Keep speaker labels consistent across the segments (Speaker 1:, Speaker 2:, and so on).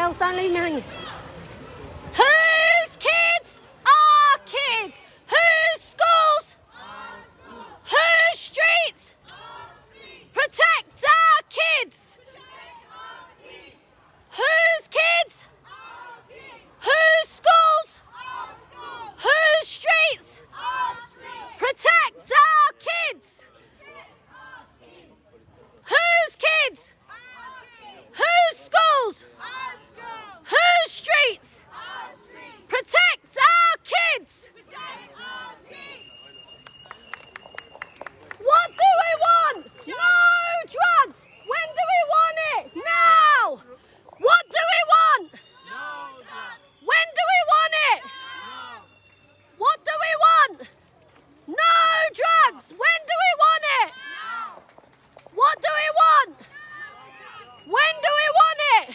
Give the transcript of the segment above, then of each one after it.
Speaker 1: girls, don't leave me hanging. Whose kids are kids? Whose schools? Whose streets? Protect our kids. Whose kids? Whose schools? Whose streets? Protect our kids. Whose kids? Whose schools? Whose streets? Protect our kids. What do we want? No drugs. When do we want it? Now. What do we want? When do we want it? What do we want? No drugs. When do we want it? What do we want? When do we want it?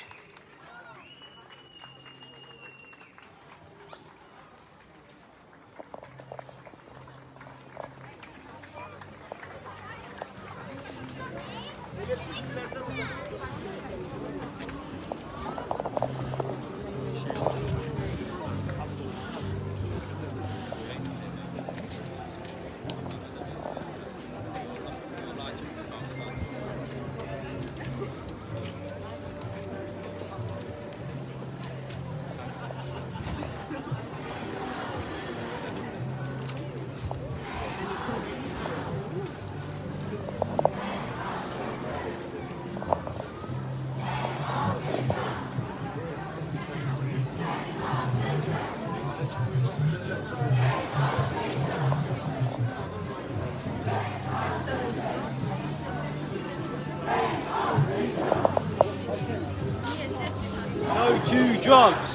Speaker 2: No to drugs.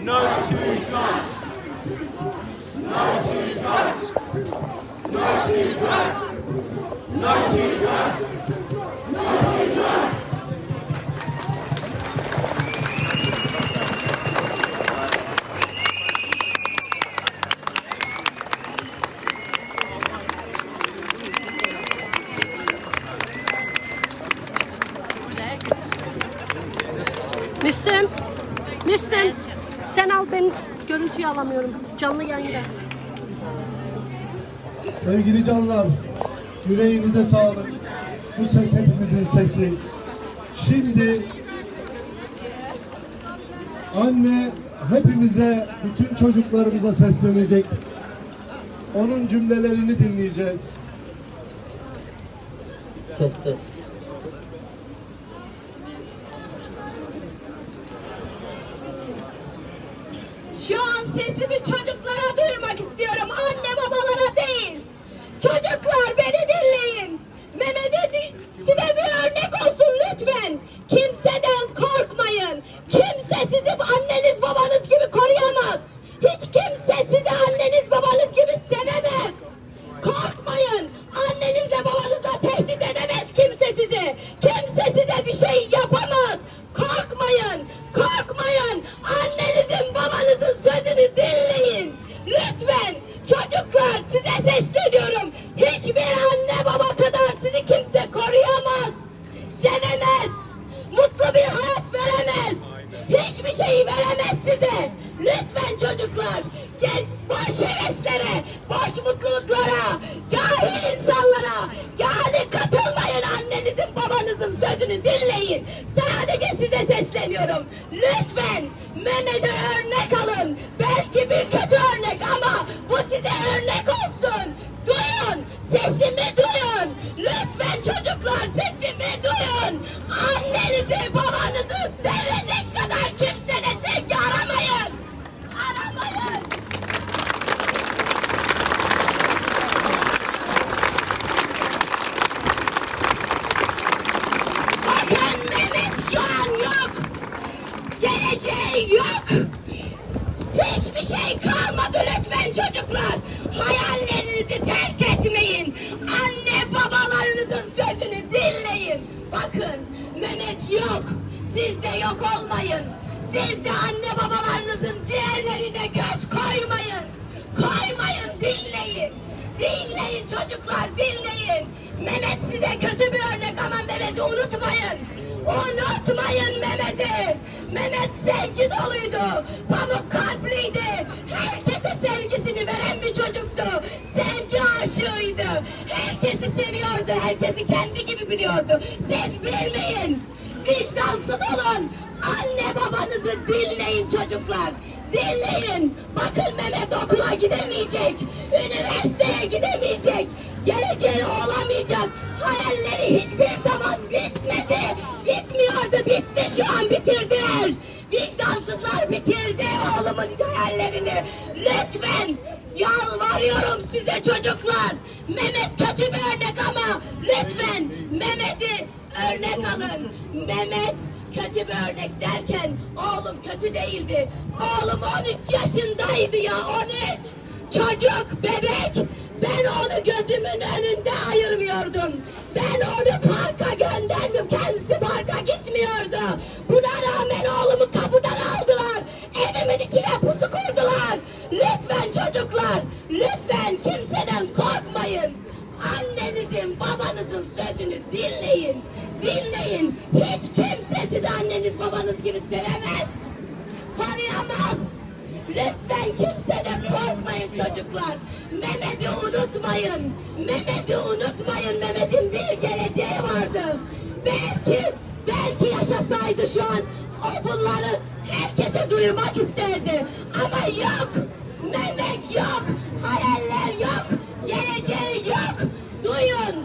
Speaker 2: No to drugs. No to drugs. No to drugs. No to drugs. No to drugs.
Speaker 1: Müslüm, sen al, ben görüntüyü alamıyorum. Canlı yayında.
Speaker 3: Sevgili canlar, yüreğinize sağlık. Bu ses hepimizin sesi. Şimdi anne hepimize, bütün çocuklarımıza seslenecek. Onun cümlelerini dinleyeceğiz.
Speaker 4: Ses.
Speaker 5: Şu an sesimi çocuklara duyurmak istiyorum. Anne babalara değil. Çocuklar beni dinleyin. Mehmet'e size bir örnek olsun lütfen. Kimseden korkmayın. Kimse sizi anneniz babanız gibi koruyamaz. Hiç kimse sizi anneniz babanız gibi sevemez. Korkmayın. Annenizle babanızla tehdit edemez kimse sizi. Kimse size bir şey yapamaz. Korkmayın. Korkmayın. Annenizin babanızın sözünü dinleyin. Lütfen çocuklar, size sesleniyorum. Hiçbir anne baba kadar sizi kimse koruyamaz. Sevemez. Mutlu bir hayat veremez. Hiçbir şeyi veremez size. Lütfen çocuklar, gel boş heveslere, boş mutluluklara, cahil insanlara yani katılmayın. Annenizin babanızın sözünü dinleyin. Sadece size sesleniyorum. Lütfen Mehmet'e örnek alın. Belki bir kötü örnek ama bu size örnek olsun. Duyun, sesimi duyun. Lütfen çocuklar, sesimi duyun. Annenizi babanızı sevecek kadar kimseden sevgi aramayın. Aramayın. Bakın Mehmet şu an yok. Geleceği yok. Hiçbir şey kalmadı lütfen çocuklar. Hayallerinizi terk etmeyin. Anne babalarınızın sözünü dinleyin. Bakın Mehmet yok. Siz de yok olmayın. Siz de anne babalarınızın ciğerlerine göz koymayın. Koymayın, dinleyin. Dinleyin çocuklar, dinleyin. Mehmet size kötü bir örnek ama Mehmet'i unutmayın. Unutmayın Mehmet'i. Mehmet sevgi doluydu. Pamuk kalpliydi. Herkese sevgisini veren bir çocuktu. Sevgi aşığıydı. Herkesi seviyordu. Herkesi kendi gibi biliyordu. Siz bilmeyin. Vicdansız olun. Anne babanızı dinleyin çocuklar. Dinleyin. Bakın Mehmet okula gidemeyecek. Üniversiteye gidemeyecek. Geleceği olamayacak. Hayalleri hiçbir zaman bitmedi. Bitmiyordu. Bitti şu an bitirdiler. Vicdansızlar bitirdi oğlumun hayallerini. Lütfen yalvarıyorum size çocuklar. Mehmet kötü bir örnek ama lütfen Mehmet'i örnek alın. Mehmet kötü bir örnek derken oğlum kötü değildi. Oğlum 13 yaşındaydı ya, 13. Çocuk, bebek. Ben onu gözümün önünde ayırmıyordum. Ben onu parka göndermiyorum. Kendisi parka gitmiyordu. Buna rağmen oğlumu kapıdan aldılar. Evimin içine pusu kurdular. Lütfen çocuklar, lütfen kimseden korkmayın. Annenizin, babanızın sözünü dinleyin. Dinleyin. Hiç kimse sizi anneniz, babanız gibi sevemez. Koruyamaz. Lütfen kimseden korkmayın çocuklar. Mehmet'i unutmayın. Mehmet'i unutmayın. Mehmet'in bir geleceği vardı. Belki yaşasaydı şu an o bunları herkese duyurmak isterdi. Ama yok. Mehmet yok. Hayaller yok. Geleceği yok. Duyun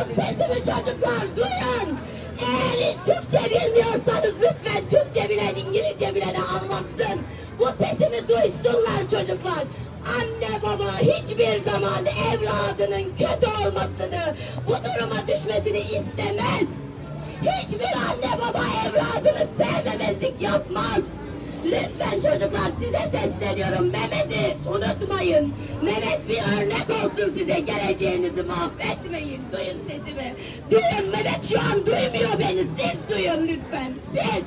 Speaker 5: sesimi çocuklar, duyun. Eğer Türkçe bilmiyorsanız lütfen Türkçe bilen, İngilizce bilene anlatsın. Bu sesimi duysunlar çocuklar. Anne baba hiçbir zaman evladının kötü olmasını, bu duruma düşmesini istemez. Hiçbir anne baba evladını sevmemezlik yapmaz. Lütfen çocuklar size sesleniyorum. Mehmet'i unutmayın. Mehmet bir örnek olsun size, geleceğinizi mahvetmeyin. Duyun sesimi. Duyun, Mehmet şu an duymuyor beni. Siz duyun lütfen. Siz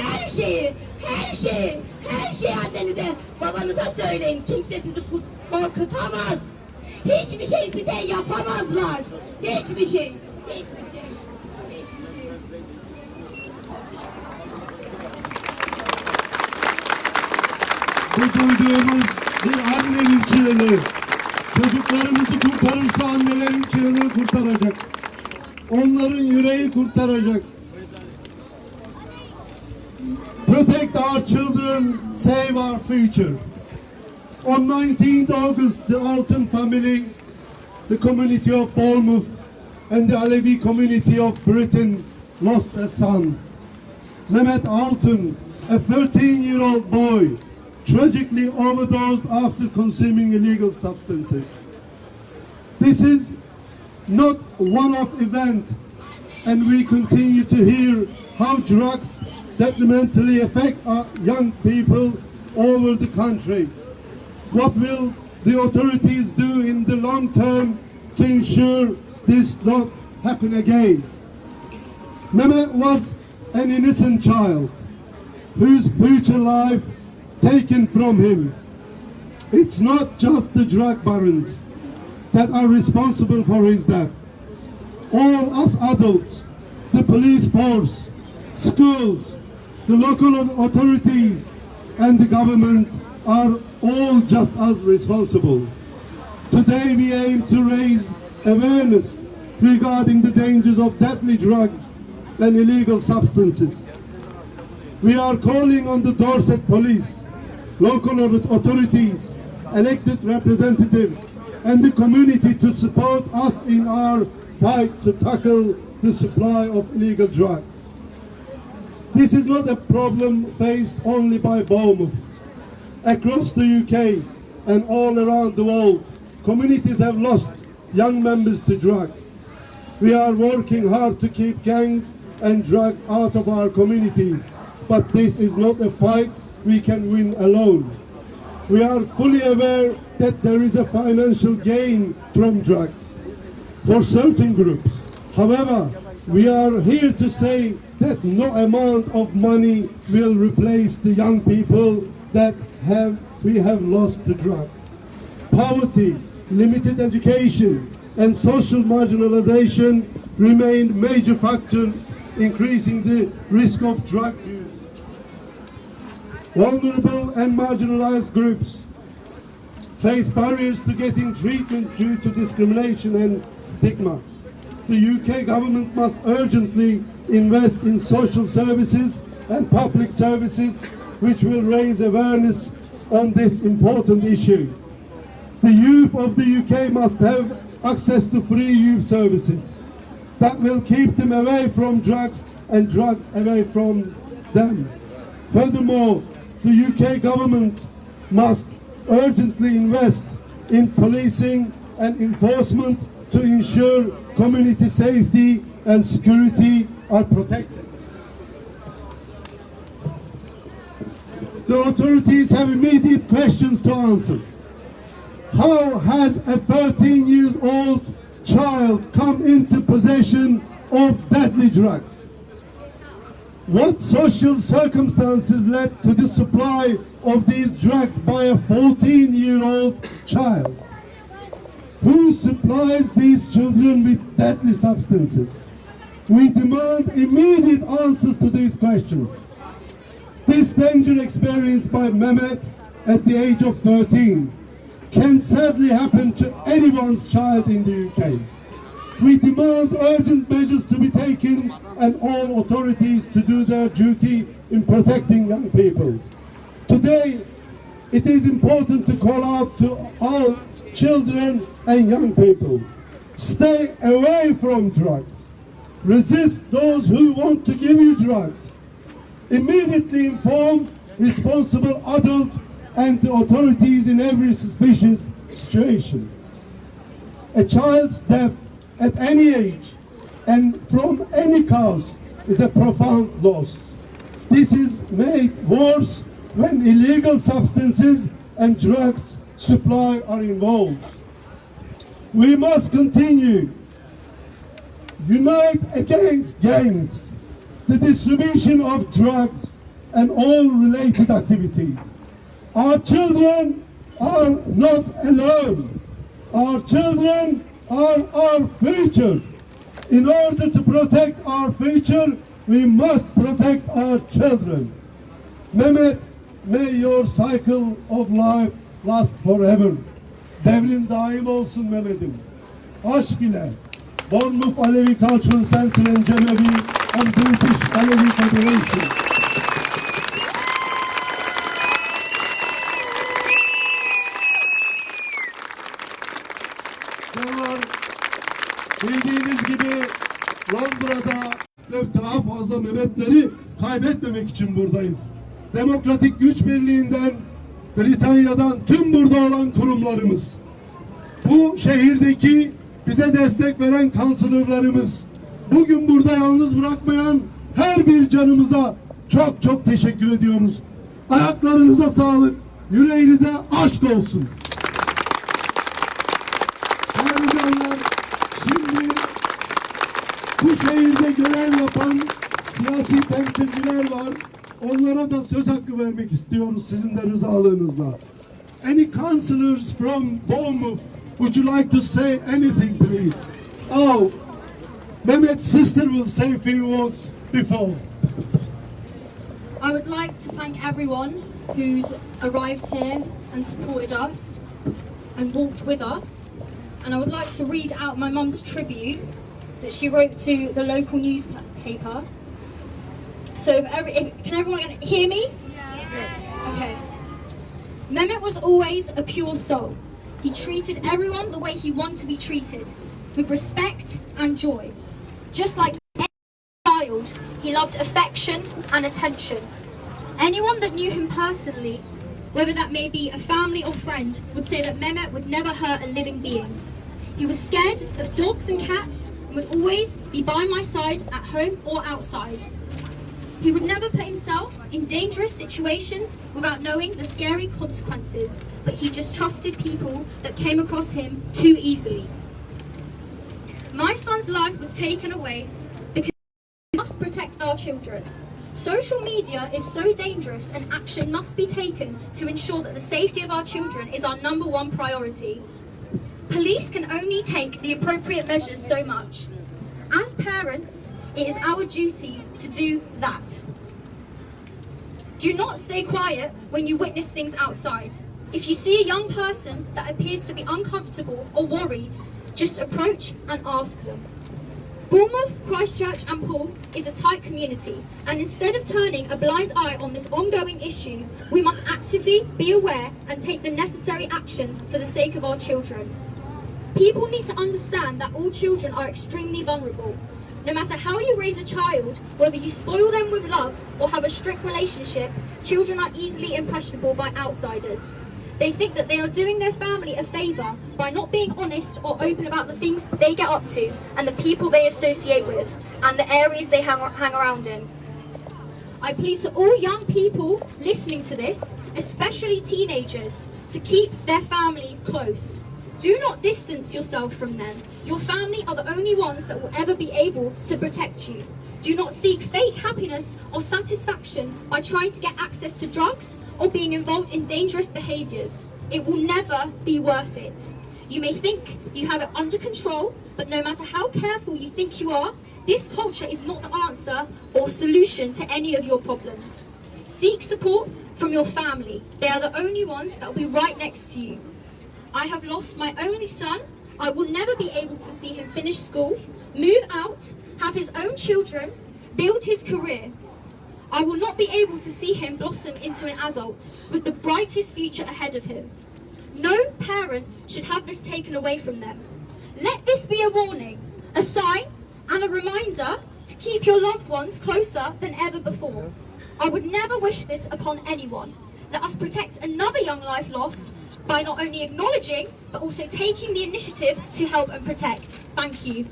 Speaker 5: her şeyi annenize, babanıza söyleyin. Kimse sizi korkutamaz. Hiçbir şey size yapamazlar. Hiçbir şey.
Speaker 3: Bu duyduğumuz bir annenin çığlığı. Çocuklarımızı kurtarırsa annelerin çığlığı kurtaracak. Onların yüreği kurtaracak. Protect our children, save our future. On 19th August, the Altun family, the community of Bournemouth, and the Alevi community of Britain lost a son. Mehmet Altun, a 13-year-old boy, tragically overdosed after consuming illegal substances. This is not one-off event, and we continue to hear how drugs detrimentally affect our young people over the country. What will the authorities do in the long term to ensure this not happen again? Mehmet was an innocent child whose future life taken from him. It's not just the drug barons that are responsible for his death. All us adults, the police force, schools, the local authorities and the government are all just as responsible. Today we aim to raise awareness regarding the dangers of deadly drugs and illegal substances. We are calling on the Dorset police, local authorities, elected representatives and the community to support us in our fight to tackle the supply of illegal drugs. This is not a problem faced only by Bournemouth. Across the UK and all around the world, communities have lost young members to drugs. We are working hard to keep gangs and drugs out of our communities, but this is not a fight we can win alone. We are fully aware that there is a financial gain from drugs for certain groups. However, we are here to say that no amount of money will replace the young people that we have lost to drugs. Poverty, limited education, and social marginalization remain major factors increasing the risk of drug use. Vulnerable and marginalized groups face barriers to getting treatment due to discrimination and stigma. The UK government must urgently invest in social services and public services which will raise awareness on this important issue. The youth of the UK must have access to free youth services that will keep them away from drugs and drugs away from them. Furthermore, the UK government must urgently invest in policing and enforcement to ensure community safety and security are protected. The authorities have immediate questions to answer. How has a 13-year-old child come into possession of deadly drugs? What social circumstances led to the supply of these drugs by a 14-year-old child? Who supplies these children with deadly substances? We demand immediate answers to these questions. This danger experienced by Mehmet at the age of 13 can sadly happen to anyone's child in the UK. We demand urgent measures to be taken and all authorities to do their duty in protecting young people. Today, it is important to call out to all children and young people. Stay away from drugs. Resist those who want to give you drugs. Immediately inform responsible adults and the authorities in every suspicious situation. A child's death at any age and from any cause is a profound loss. This is made worse when illegal substances and drugs supply are involved. We must continue. Unite against gangs, the distribution of drugs and all related activities. Our children are not alone. Our children are our future. In order to protect our future, we must protect our children. Mehmet, may your cycle of life last forever. Devrin daim olsun Mehmet'im. Aşk ile Bournemouth Alevi Cultural Center and Genevieve and British Alevi Federation. Bildiğiniz gibi Londra'da daha fazla Mehmetleri kaybetmemek için buradayız. Demokratik Güç Birliği'nden, Britanya'dan tüm burada olan kurumlarımız, bu şehirdeki bize destek veren kanserlerimiz, bugün burada yalnız bırakmayan her bir canımıza çok çok teşekkür ediyoruz. Ayaklarınıza sağlık, yüreğinize aşk olsun. Değerli canlar, şimdi bu şehirde görev yapan siyasi temsilciler var. Onlara da söz hakkı vermek istiyoruz sizin de rızalığınızla. Any councillors from Bournemouth, would you like to say anything, please? Oh, Mehmet's sister will say a few words before.
Speaker 4: I would like to thank everyone who's arrived here and supported us and walked with us. And I would like to read out my mum's tribute that she wrote to the local newspaper. So, can everyone hear me? Yeah. Okay. Mehmet was always a pure soul. He treated everyone the way he wanted to be treated, with respect and joy. Just like any child, he loved affection and attention. Anyone that knew him personally, whether that may be a family or friend, would say that Mehmet would never hurt a living being. He was scared of dogs and cats and would always be by my side at home or outside. He would never put himself in dangerous situations without knowing the scary consequences, but he just trusted people that came across him too easily. My son's life was taken away because we must protect our children. Social media is so dangerous and action must be taken to ensure that the safety of our children is our #1 priority. Police can only take the appropriate measures so much. As parents, it is our duty to do that. Do not stay quiet when you witness things outside. If you see a young person that appears to be uncomfortable or worried, just approach and ask them. Bournemouth, Christchurch and Poole is a tight community, and instead of turning a blind eye on this ongoing issue, we must actively be aware and take the necessary actions for the sake of our children. People need to understand that all children are extremely vulnerable. No matter how you raise a child, whether you spoil them with love or have a strict relationship, children are easily impressionable by outsiders. They think that they are doing their family a favour by not being honest or open about the things they get up to and the people they associate with and the areas they hang around in. I plead to all young people listening to this, especially teenagers, to keep their family close. Do not distance yourself from them. Your family are the only ones that will ever be able to protect you. Do not seek fake happiness or satisfaction by trying to get access to drugs or being involved in dangerous behaviours. It will never be worth it. You may think you have it under control, but no matter how careful you think you are, this culture is not the answer or solution to any of your problems. Seek support from your family. They are the only ones that will be right next to you. I have lost my only son. I will never be able to see him finish school, move out, have his own children, build his career. I will not be able to see him blossom into an adult with the brightest future ahead of him. No parent should have this taken away from them. Let this be a warning, a sign, and a reminder to keep your loved ones closer than ever before. I would never wish this upon anyone. Let us protect another young life lost by not only acknowledging, but also taking the initiative to help and protect. Thank you.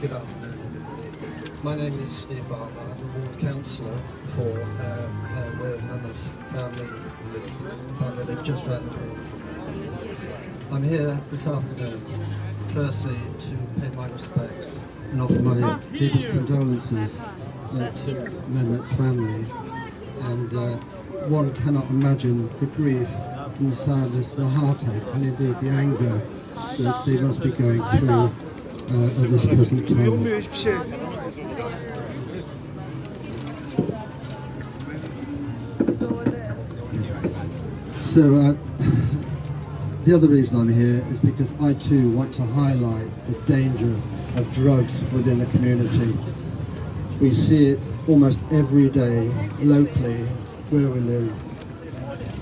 Speaker 6: Good afternoon, everybody. My name is Steve Barber. I'm a ward councillor for where Mehmet's family live. They live just around the corner from me. I'm here this afternoon, firstly, to pay my respects and offer my deepest condolences to Mehmet's family. And one cannot imagine the grief and the sadness, the heartache, and indeed the anger that they must be going through at this present time. So the other reason I'm here is because I too want to highlight the danger of drugs within a community. We see it almost every day locally where we live,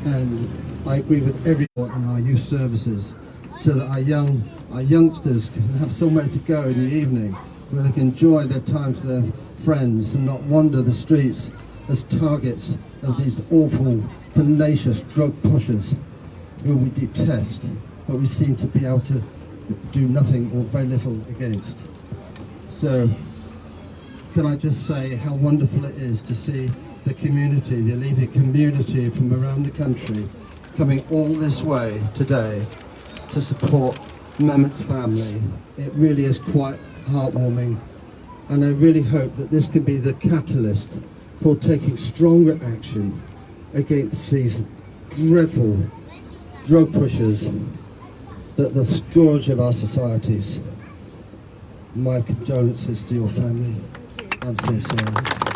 Speaker 6: and I agree with everyone on our youth services so that our youngsters can have somewhere to go in the evening where they can enjoy their time with their friends and not wander the streets as targets of these awful, pernicious drug pushers who we detest, but we seem to be able to do nothing or very little against. So, can I just say how wonderful it is to see the community, the Alleviate community from around the country, coming all this way today to support Mehmet's family. It really is quite heartwarming, and I really hope that this can be the catalyst for taking stronger action against these dreadful drug pushers that are the scourge of our societies. My condolences to your family. I'm so sorry.